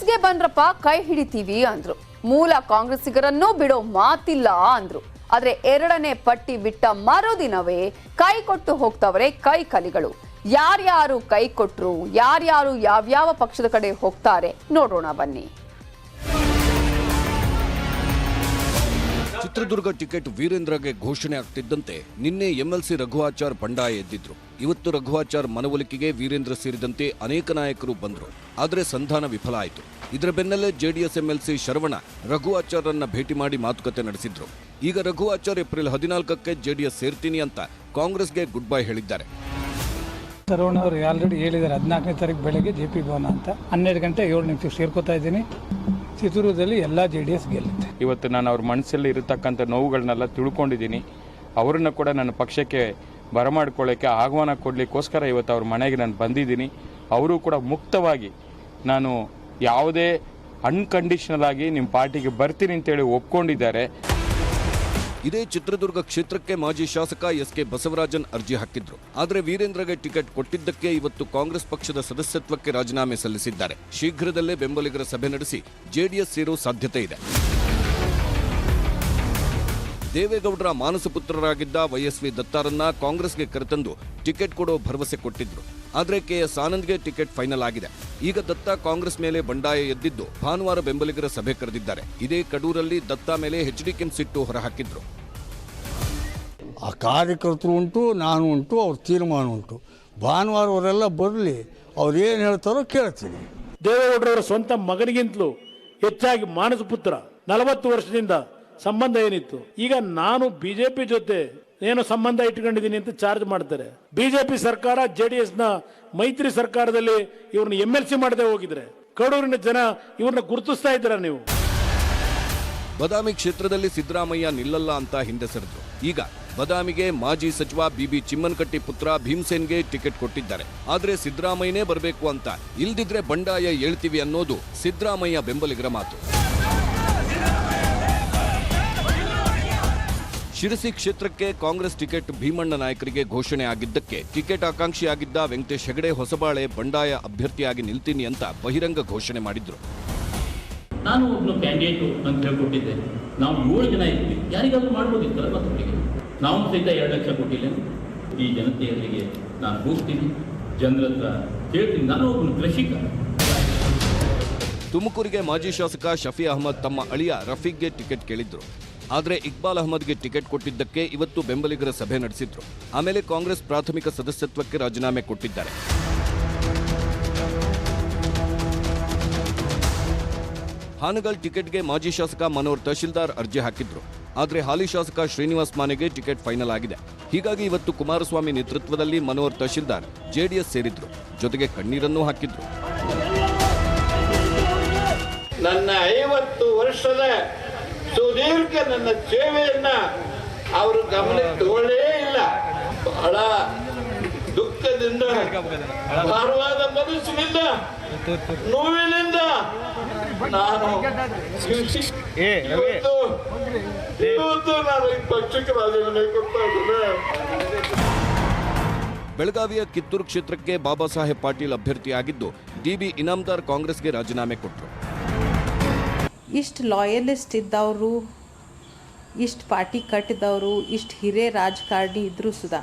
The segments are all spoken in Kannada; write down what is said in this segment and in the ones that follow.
ಗೆ ಬನ್ರಪ್ಪ ಕೈ ಹಿಡಿತೀವಿ ಅಂದ್ರು. ಮೂಲ ಕಾಂಗ್ರೆಸ್ಸಿಗರನ್ನೂ ಬಿಡೋ ಮಾತಿಲ್ಲ ಅಂದ್ರು. ಆದ್ರೆ ಎರಡನೇ ಪಟ್ಟಿ ಬಿಟ್ಟ ಮರುದಿನವೇ ಕೈ ಕೊಟ್ಟು ಹೋಗ್ತವರೆ ಕೈ ಕಲಿಗಳು. ಯಾರ್ಯಾರು ಕೈ ಕೊಟ್ರು, ಯಾರ್ಯಾರು ಯಾವ್ಯಾವ ಪಕ್ಷದ ಕಡೆ ಹೋಗ್ತಾರೆ ನೋಡೋಣ ಬನ್ನಿ. ಚಿತ್ರದುರ್ಗ ಟಿಕೆಟ್ ವೀರೇಂದ್ರಗೆ ಘೋಷಣೆ ಆಗ್ತಿದ್ದಂತೆ ನಿನ್ನೆ ಎಂಎಲ್ಸಿ ರಘುವಾಚಾರ್ ಬಂಡಾಯ ಎದ್ದಿದ್ರು. ಇವತ್ತು ರಘುವಾಚಾರ್ ಮನವೊಲಿಕೆಗೆ ವೀರೇಂದ್ರ ಸೇರಿದಂತೆ ಅನೇಕ ನಾಯಕರು ಬಂದರು. ಆದರೆ ಸಂಧಾನ ವಿಫಲ ಆಯಿತು. ಇದರ ಬೆನ್ನಲ್ಲೇ ಜೆಡಿಎಸ್ ಎಂಎಲ್ಸಿ ಶರವಣ ರಘುವಾಚಾರ್ರನ್ನ ಭೇಟಿ ಮಾಡಿ ಮಾತುಕತೆ ನಡೆಸಿದ್ರು. ಈಗ ರಘುವಾಚಾರ್ ಏಪ್ರಿಲ್ 14ಕ್ಕೆ ಜೆಡಿಎಸ್ ಸೇರ್ತೀನಿ ಅಂತ ಕಾಂಗ್ರೆಸ್ಗೆ ಗುಡ್ ಬೈ ಹೇಳಿದ್ದಾರೆ. ಶರವಣ ಅವರು ಆಲ್ರೆಡಿ ಹೇಳಿದ್ದಾರೆ 14ನೇ ತಾರೀಕು ಬೆಳಗ್ಗೆ JP ಭವನ ಅಂತ 12 ಗಂಟೆ 7 ನಿಮಿಷಕ್ಕೆ ಸೇರ್ಕೋತಾ ಇದ್ದೀನಿ. ಚಿತ್ರದುರ್ಗದಲ್ಲಿ ಎಲ್ಲ JDS ಗೆಲ್ಲುತ್ತೆ. ಇವತ್ತು ನಾನು ಅವ್ರ ಮನಸ್ಸಲ್ಲಿ ಇರತಕ್ಕಂಥ ನೋವುಗಳನ್ನೆಲ್ಲ ತಿಳ್ಕೊಂಡಿದ್ದೀನಿ. ಅವರನ್ನು ಕೂಡ ನನ್ನ ಪಕ್ಷಕ್ಕೆ ಬರಮಾಡ್ಕೊಳ್ಳೋಕ್ಕೆ ಆಹ್ವಾನ ಕೊಡಲಿಕ್ಕೋಸ್ಕರ ಇವತ್ತು ಅವ್ರ ಮನೆಗೆ ನಾನು ಬಂದಿದ್ದೀನಿ. ಅವರು ಕೂಡ ಮುಕ್ತವಾಗಿ ನಾನು ಯಾವುದೇ ಅನ್ಕಂಡೀಷನಲ್ ಆಗಿ ನಿಮ್ಮ ಪಾರ್ಟಿಗೆ ಬರ್ತೀನಿ ಅಂತೇಳಿ ಒಪ್ಕೊಂಡಿದ್ದಾರೆ. ಇದೇ ಚಿತ್ರದುರ್ಗ ಕ್ಷೇತ್ರಕ್ಕೆ ಮಾಜಿ ಶಾಸಕ SK ಬಸವರಾಜನ್ ಅರ್ಜಿ ಹಾಕಿದ್ರು. ಆದರೆ ವೀರೇಂದ್ರಗೆ ಟಿಕೆಟ್ ಕೊಟ್ಟಿದ್ದಕ್ಕೆ ಇವತ್ತು ಕಾಂಗ್ರೆಸ್ ಪಕ್ಷದ ಸದಸ್ಯತ್ವಕ್ಕೆ ರಾಜೀನಾಮೆ ಸಲ್ಲಿಸಿದ್ದಾರೆ. ಶೀಘ್ರದಲ್ಲೇ ಬೆಂಬಲಿಗರ ಸಭೆ ನಡೆಸಿ ಜೆಡಿಎಸ್ ಸೇರೋ ಸಾಧ್ಯತೆ ಇದೆ. ದೇವೇಗೌಡರ ಮಾನಸಪುತ್ರರಾಗಿದ್ದ YSV ದತ್ತಾರನ್ನ ಕಾಂಗ್ರೆಸ್ಗೆ ಕರೆತಂದು ಟಿಕೆಟ್ ಕೊಡೋ ಭರವಸೆ ಕೊಟ್ಟಿದ್ರು. ಆದರೆ KS ಆನಂದ್ಗೆ ಟಿಕೆಟ್ ಫೈನಲ್ ಆಗಿದೆ. ಈಗ ದತ್ತಾ ಕಾಂಗ್ರೆಸ್ ಮೇಲೆ ಬಂಡಾಯ ಎದ್ದಿದ್ದು ಭಾನುವಾರ ಬೆಂಬಲಿಗರ ಸಭೆ ಕರೆದಿದ್ದಾರೆ. ಇದೇ ಕಡೂರಲ್ಲಿ ದತ್ತಾ ಮೇಲೆ HDK ಸಿಟ್ಟು ಹೊರಹಾಕಿದ್ರು. ಆ ಕಾರ್ಯಕರ್ತರು ಉಂಟು, ನಾನು ಉಂಟು, ಅವ್ರ ತೀರ್ಮಾನ ಉಂಟು. ಭಾನುವಾರ ಅವರೆಲ್ಲ ಬರಲಿ, ಅವ್ರು ಏನು ಹೇಳ್ತಾರೋ ಕೇಳ್ತೀನಿ. ದೇವೇಗೌಡರವರ ಸ್ವಂತ ಮಗನಿಗಿಂತಲೂ ಹೆಚ್ಚಾಗಿ ಮಾನಸಪುತ್ರ 40 ವರ್ಷದಿಂದ ಸಂಬಂಧ ಏನಿತ್ತು. ಈಗ ನಾನು ಬಿಜೆಪಿ ಜೊತೆ ಏನು ಸಂಬಂಧ ಇಟ್ಕೊಂಡಿದ್ದೀನಿ ಅಂತ ಚಾರ್ಜ್ ಮಾಡ್ತಾರೆ. ಬಿಜೆಪಿ ಸರ್ಕಾರ JDS ನ ಮೈತ್ರಿ ಸರ್ಕಾರದಲ್ಲಿ ಇವ್ರನ್ನ MLC ಮಾಡದೆ ಹೋಗಿದ್ರೆ ಕಡೂರಿನ ಜನ ಇವ್ರನ್ನ ಗುರುತಿಸ್ತಾ ಇದ್ದೀರಾ ನೀವು? ಬದಾಮಿ ಕ್ಷೇತ್ರದಲ್ಲಿ ಸಿದ್ದರಾಮಯ್ಯ ನಿಲ್ಲಲ್ಲ ಅಂತ ಹಿಂದೆ ಸರಿದ್ರು. ಈಗ ಬದಾಮಿಗೆ ಮಾಜಿ ಸಚಿವ BB ಚಿಮ್ಮನಕಟ್ಟಿ ಪುತ್ರ ಭೀಮಸೇನ್ಗೆ ಟಿಕೆಟ್ ಕೊಟ್ಟಿದ್ದಾರೆ. ಆದ್ರೆ ಸಿದ್ದರಾಮಯ್ಯನೇ ಬರಬೇಕು ಅಂತ, ಇಲ್ದಿದ್ರೆ ಬಂಡಾಯ ಹೇಳ್ತೀವಿ ಅನ್ನೋದು ಸಿದ್ದರಾಮಯ್ಯ ಬೆಂಬಲಿಗರ ಮಾತು. ಶಿರಸಿ ಕ್ಷೇತ್ರಕ್ಕೆ ಕಾಂಗ್ರೆಸ್ ಟಿಕೆಟ್ ಭೀಮಣ್ಣ ನಾಯಕರಿಗೆ ಘೋಷಣೆ ಆಗಿದ್ದಕ್ಕೆ ಟಿಕೆಟ್ ಆಕಾಂಕ್ಷಿಯಾಗಿದ್ದ ವೆಂಕಟೇಶ್ ಹೆಗಡೆ ಹೊಸಬಾಳೆ ಬಂಡಾಯ ಅಭ್ಯರ್ಥಿಯಾಗಿ ನಿಲ್ತೀನಿ ಅಂತ ಬಹಿರಂಗ ಘೋಷಣೆ ಮಾಡಿದ್ರು. ನಾನು ಒಬ್ಬನು ಕ್ಯಾಂಡಿಡೇಟ್ ಅಂತ ಹೇಳ್ಕೊಟ್ಟಿದ್ದೆ. ನಾವು 7 ಜನ ಇದ್ವಿ. ಯಾರಿಗಾದ್ರೂ ಮಾಡ್ಬೋದಿತ್ತಲ್ಲ ಮತ್ತೊಬ್ಬರಿಗೆ. ನಾವು ಸಹಿತ 2 ಲಕ್ಷ ಕೊಟ್ಟಿಲ್ಲ. ಈ ಜನತೆಯರಿಗೆ ನಾನು ಹೋಗ್ತೀನಿ, ಜನರ ಹತ್ರ ಕೇಳ್ತೀನಿ. ನಾನು ಒಬ್ಬನು ಕೃಷಿಕ. ತುಮಕೂರಿಗೆ ಮಾಜಿ ಶಾಸಕ ಶಫಿ ಅಹಮದ್ ತಮ್ಮ ಅಳಿಯ ರಫೀಕ್ಗೆ ಟಿಕೆಟ್ ಕೇಳಿದ್ರು. ಆದರೆ ಇಕ್ಬಾಲ್ ಅಹಮದ್ಗೆ ಟಿಕೆಟ್ ಕೊಟ್ಟಿದ್ದಕ್ಕೆ ಇವತ್ತು ಬೆಂಬಲಿಗರ ಸಭೆ ನಡೆಸಿದ್ರು. ಆಮೇಲೆ ಕಾಂಗ್ರೆಸ್ ಪ್ರಾಥಮಿಕ ಸದಸ್ಯತ್ವಕ್ಕೆ ರಾಜೀನಾಮೆ ಕೊಟ್ಟಿದ್ದಾರೆ. ಹಾನಗಲ್ ಟಿಕೆಟ್ಗೆ ಮಾಜಿ ಶಾಸಕ ಮನೋಹರ್ ತಹಶೀಲ್ದಾರ್ ಅರ್ಜಿ ಹಾಕಿದ್ರು. ಆದರೆ ಹಾಲಿ ಶಾಸಕ ಶ್ರೀನಿವಾಸ್ ಮಾನೆಗೆ ಟಿಕೆಟ್ ಫೈನಲ್ ಆಗಿದೆ. ಹೀಗಾಗಿ ಇವತ್ತು ಕುಮಾರಸ್ವಾಮಿ ನೇತೃತ್ವದಲ್ಲಿ ಮನೋಹರ್ ತಹಶೀಲ್ದಾರ್ JDS ಸೇರಿದ್ರು. ಜೊತೆಗೆ ಕಣ್ಣೀರನ್ನೂ ಹಾಕಿದ್ರು. ನನ್ನ 50 ವರ್ಷದ ಸುದೀರ್ಘ ನನ್ನ ಸೇವೆಯನ್ನ ಅವರು ಗಮನಕ್ಕೆ ತಗೊಳ್ಳೇ ಇಲ್ಲ. ಬಹಳ ದುಃಖದಿಂದ, ಭಾರವಾದ ಮನಸ್ಸಿನಿಂದ, ನೋವಿನಿಂದ ನಾನು ಇವತ್ತು ನಾನು ಈ ಪಕ್ಷಕ್ಕೆ ರಾಜೀನಾಮೆ ಕೊಡ್ತಾ ಇದ್ದೇನೆ. ಬೆಳಗಾವಿಯ ಕಿತ್ತೂರು ಕ್ಷೇತ್ರಕ್ಕೆ ಬಾಬಾ ಸಾಹೇಬ್ ಪಾಟೀಲ್ ಅಭ್ಯರ್ಥಿಯಾಗಿದ್ದು DB ಇನಾಮದಾರ್ ಕಾಂಗ್ರೆಸ್ಗೆ ರಾಜೀನಾಮೆ ಕೊಟ್ಟರು. ಇಷ್ಟು ಲಾಯಲಿಸ್ಟ್ ಇದ್ದವರು, ಇಷ್ಟು ಪಾರ್ಟಿ ಕಟ್ಟಿದವರು, ಇಷ್ಟು ಹಿರಿಯ ರಾಜಕಾರಣಿ ಇದ್ದರೂ ಸುಧಾ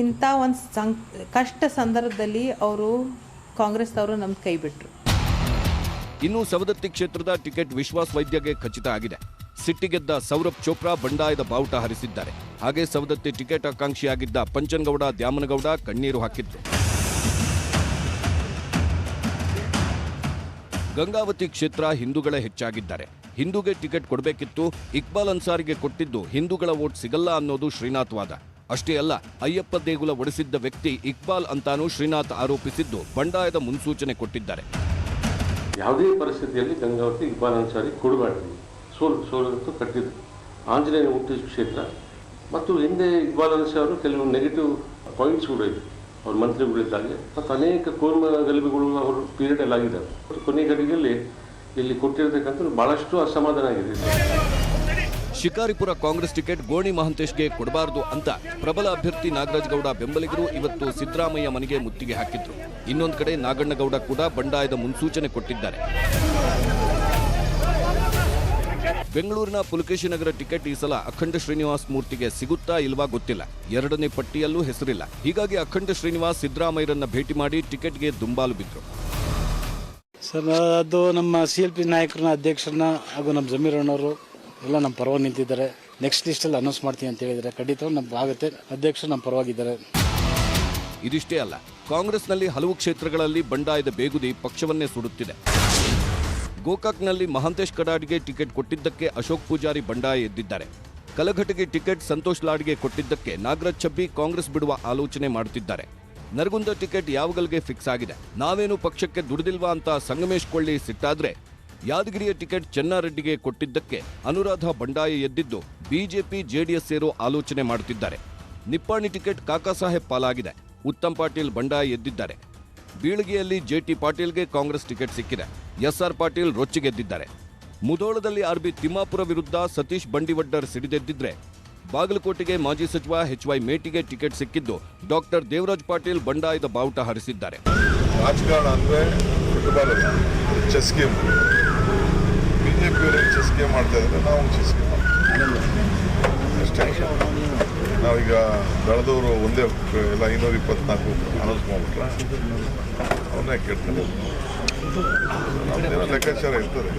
ಇಂಥ ಒಂದು ಕಷ್ಟ ಸಂದರ್ಭದಲ್ಲಿ ಅವರು ಕಾಂಗ್ರೆಸ್ದವರು ನಮ್ಮ ಕೈ ಬಿಟ್ಟರು. ಇನ್ನು ಸವದತ್ತಿ ಕ್ಷೇತ್ರದ ಟಿಕೆಟ್ ವಿಶ್ವಾಸ್ ವೈದ್ಯಗೆ ಖಚಿತ ಆಗಿದೆ. ಸಿಟ್ಟಿಗೆದ್ದ ಸೌರಭ್ ಚೋಪ್ರಾ ಬಂಡಾಯದ ಬಾವುಟ ಹಾರಿಸಿದ್ದಾರೆ. ಹಾಗೆ ಸವದತ್ತಿ ಟಿಕೆಟ್ ಆಕಾಂಕ್ಷಿಯಾಗಿದ್ದ ಪಂಚನಗೌಡ ದ್ಯಾಮನಗೌಡ ಕಣ್ಣೀರು ಹಾಕಿದ್ರು. ಗಂಗಾವತಿ ಕ್ಷೇತ್ರ ಹಿಂದೂಗಳೇ ಹೆಚ್ಚಾಗಿದ್ದಾರೆ. ಹಿಂದೂಗೆ ಟಿಕೆಟ್ ಕೊಡಬೇಕಿತ್ತು. ಇಕ್ಬಾಲ್ ಅನ್ಸಾರಿಗೆ ಕೊಟ್ಟಿದ್ದು ಹಿಂದೂಗಳ ವೋಟ್ ಸಿಗಲ್ಲ ಅನ್ನೋದು ಶ್ರೀನಾಥ್ ವಾದ. ಅಷ್ಟೇ ಅಲ್ಲ, ಅಯ್ಯಪ್ಪ ದೇಗುಲ ಒಡೆಸಿದ್ದ ವ್ಯಕ್ತಿ ಇಕ್ಬಾಲ್ ಅಂತಾನೂ ಶ್ರೀನಾಥ್ ಆರೋಪಿಸಿದ್ದು ಬಂಡಾಯದ ಮುನ್ಸೂಚನೆ ಕೊಟ್ಟಿದ್ದಾರೆ. ಯಾವುದೇ ಪರಿಸ್ಥಿತಿಯಲ್ಲಿ ಗಂಗಾವತಿ ಇಕ್ಬಾಲ್ ಅನ್ಸಾರಿ ಕೊಡಬಾರ್ದು. ಸೋಲತ್ತು ಕಟ್ಟಿದ್ದು ಆಂಜನೇಯ ಹುಟ್ಟಿದ ಕ್ಷೇತ್ರ. ಮತ್ತು ಹಿಂದೆ ಇಕ್ಬಾಲ್ ಅನ್ಸಾರಿ ಅವರು ಕೆಲವು ನೆಗೆಟಿವ್ ಪಾಯಿಂಟ್ಸ್ ಕೂಡ ಇದೆ. ಅವ್ರ ಮಂತ್ರಿಗಳಿದ್ದಾಗೆ ಮತ್ತು ಅನೇಕ ಕೋರ್ಮ ಗಲಭೆಗಳು ಅವ್ರ ಪೀರಿಯಡಲ್ಲಿ ಆಗಿದ್ದಾವೆ. ಕೊನೆ ಗಡಿಗೆಯಲ್ಲಿ ಇಲ್ಲಿ ಕೊಟ್ಟಿರತಕ್ಕಂಥ ಬಹಳಷ್ಟು ಅಸಮಾಧಾನ ಆಗಿದೆ. ಶಿಕಾರಿಪುರ ಕಾಂಗ್ರೆಸ್ ಟಿಕೆಟ್ ಗೋಣಿ ಮಹಂತೇಶ್ಗೆ ಕೊಡಬಾರದು ಅಂತ ಪ್ರಬಲ ಅಭ್ಯರ್ಥಿ ನಾಗರಾಜ್ ಗೌಡ ಬೆಂಬಲಿಗರು ಇವತ್ತು ಸಿದ್ದರಾಮಯ್ಯ ಮನೆಗೆ ಮುತ್ತಿಗೆ ಹಾಕಿದ್ರು. ಇನ್ನೊಂದು ಕಡೆ ನಾಗಣ್ಣಗೌಡ ಕೂಡ ಬಂಡಾಯದ ಮುನ್ಸೂಚನೆ ಕೊಟ್ಟಿದ್ದಾರೆ. ಬೆಂಗಳೂರಿನ ಪುಲಕೇಶಿನಗರ ಟಿಕೆಟ್ ಈ ಸಲ ಅಖಂಡ ಶ್ರೀನಿವಾಸ್ ಮೂರ್ತಿಗೆ ಸಿಗುತ್ತಾ ಇಲ್ವಾ ಗೊತ್ತಿಲ್ಲ. ಎರಡನೇ ಪಟ್ಟಿಯಲ್ಲೂ ಹೆಸರಿಲ್ಲ. ಹೀಗಾಗಿ ಅಖಂಡ ಶ್ರೀನಿವಾಸ್ ಸಿದ್ದರಾಮಯ್ಯರನ್ನ ಭೇಟಿ ಮಾಡಿ ಟಿಕೆಟ್ಗೆ ದುಂಬಾಲು ಬಿದ್ರು. ಸರ್, ಅದು ನಮ್ಮ CLP ನಾಯಕರನ್ನ, ಅಧ್ಯಕ್ಷರನ್ನ ಹಾಗೂ ನಮ್ಮ ಜಮೀರ್ ಅಣ್ಣವರು ಎಲ್ಲ ನಮ್ಮ ಪರವಾಗಿ ನಿಂತಿದ್ದಾರೆ. ನೆಕ್ಸ್ಟ್ ಲಿಸ್ಟಲ್ಲಿ ಅನೌನ್ಸ್ ಮಾಡ್ತೀನಿ ಅಂತ ಹೇಳಿದರೆ ಖಂಡಿತ ನಮ್ಗೆ ಆಗುತ್ತೆ. ಅಧ್ಯಕ್ಷರು ನಮ್ಮ ಪರವಾಗಿದ್ದಾರೆ. ಇದಿಷ್ಟೇ ಅಲ್ಲ, ಕಾಂಗ್ರೆಸ್ನಲ್ಲಿ ಹಲವು ಕ್ಷೇತ್ರಗಳಲ್ಲಿ ಬಂಡಾಯದ ಬೇಗುದಿ ಪಕ್ಷವನ್ನೇ ಸುಡುತ್ತಿದೆ. ಗೋಕಾಕ್ನಲ್ಲಿ ಮಹಾಂತೇಶ್ ಕಡಾಡಿಗೆ ಟಿಕೆಟ್ ಕೊಟ್ಟಿದ್ದಕ್ಕೆ ಅಶೋಕ್ ಪೂಜಾರಿ ಬಂಡಾಯ ಎದ್ದಿದ್ದಾರೆ. ಕಲಘಟಗಿ ಟಿಕೆಟ್ ಸಂತೋಷ್ ಲಾಡ್ಗೆ ಕೊಟ್ಟಿದ್ದಕ್ಕೆ ನಾಗರಾಜ್ ಛಬ್ಬಿ ಕಾಂಗ್ರೆಸ್ ಬಿಡುವ ಆಲೋಚನೆ ಮಾಡುತ್ತಿದ್ದಾರೆ. ನರಗುಂದ ಟಿಕೆಟ್ ಯಾವಗಲ್ಗೆ ಫಿಕ್ಸ್ ಆಗಿದೆ. ನಾವೇನು ಪಕ್ಷಕ್ಕೆ ದುಡಿದಿಲ್ವಾ ಅಂತ ಸಂಗಮೇಶ್ ಕೊಳ್ಳಿ ಸಿಟ್ಟಾದ್ರೆ, ಯಾದಗಿರಿಯ ಟಿಕೆಟ್ ಚೆನ್ನಾರೆಡ್ಡಿಗೆ ಕೊಟ್ಟಿದ್ದಕ್ಕೆ ಅನುರಾಧ ಬಂಡಾಯ ಎದ್ದಿದ್ದು ಬಿಜೆಪಿ ಜೆಡಿಎಸ್ ಸೇರೋ ಆಲೋಚನೆ ಮಾಡುತ್ತಿದ್ದಾರೆ. ನಿಪ್ಪಾಣಿ ಟಿಕೆಟ್ ಕಾಕಾ ಸಾಹೇಬ್ ಪಾಲಾಗಿದೆ. ಉತ್ತಮ್ ಪಾಟೀಲ್ ಬಂಡಾಯ ಎದ್ದಿದ್ದಾರೆ. ಬೀಳಗಿಯಲ್ಲಿ JT ಪಾಟೀಲ್ಗೆ ಕಾಂಗ್ರೆಸ್ ಟಿಕೆಟ್ ಸಿಕ್ಕಿದೆ. SR ಪಾಟೀಲ್ ರೊಚ್ಚಿಗೆದ್ದಿದ್ದಾರೆ. ಮುಧೋಳದಲ್ಲಿ RB ತಿಮ್ಮಾಪುರ ವಿರುದ್ಧ ಸತೀಶ್ ಬಂಡಿವಡ್ಡರ್ ಸಿಡಿದೆದ್ದಿದ್ರೆ, ಬಾಗಲಕೋಟೆಗೆ ಮಾಜಿ ಸಚಿವ HY ಮೇಟಿಗೆ ಟಿಕೆಟ್ ಸಿಕ್ಕಿದ್ದು ಡಾಕ್ಟರ್ ದೇವರಾಜ್ ಪಾಟೀಲ್ ಬಂಡಾಯದ ಬಾವುಟ ಹಾರಿಸಿದ್ದಾರೆ. ರಾಜಕಾರಣ ಅಂದ್ರೆ ಫುಟ್ಬಾಲ್ ಅಲ್ಲ, chess game. BJP chess game ಮಾಡ್ತಾ ಇದ್ರೆ ನಾವು ಚೆಸ್ ಗೇಮ್ ಅಷ್ಟೇ. ನಾವೀಗ ಬೆಳೆದವರು ಒಂದೇ ಎಲ್ಲ 524 ಅನೌನ್ಸ್ ಮಾಡ್ಬಿಟ್ರೆ ಅವನ್ನೇ ಕೇಳ್ತಾರೆ. ನಮ್ದೇನೋ ಲೆಕ್ಕಾಚಾರ ಇರ್ತದೆ.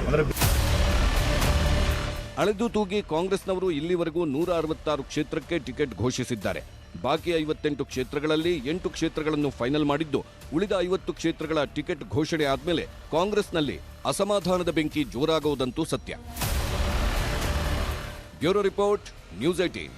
ಅಳೆದು ತೂಗಿ ಕಾಂಗ್ರೆಸ್ನವರು ಇಲ್ಲಿವರೆಗೂ 166 ಕ್ಷೇತ್ರಕ್ಕೆ ಟಿಕೆಟ್ ಘೋಷಿಸಿದ್ದಾರೆ. ಬಾಕಿ 58 ಕ್ಷೇತ್ರಗಳಲ್ಲಿ 8 ಕ್ಷೇತ್ರಗಳನ್ನು ಫೈನಲ್ ಮಾಡಿದ್ದು, ಉಳಿದ 50 ಕ್ಷೇತ್ರಗಳ ಟಿಕೆಟ್ ಘೋಷಣೆ ಆದ್ಮೇಲೆ ಕಾಂಗ್ರೆಸ್ನಲ್ಲಿ ಅಸಮಾಧಾನದ ಬೆಂಕಿ ಜೋರಾಗುವುದಂತೂ ಸತ್ಯ. Bureau report, news 18.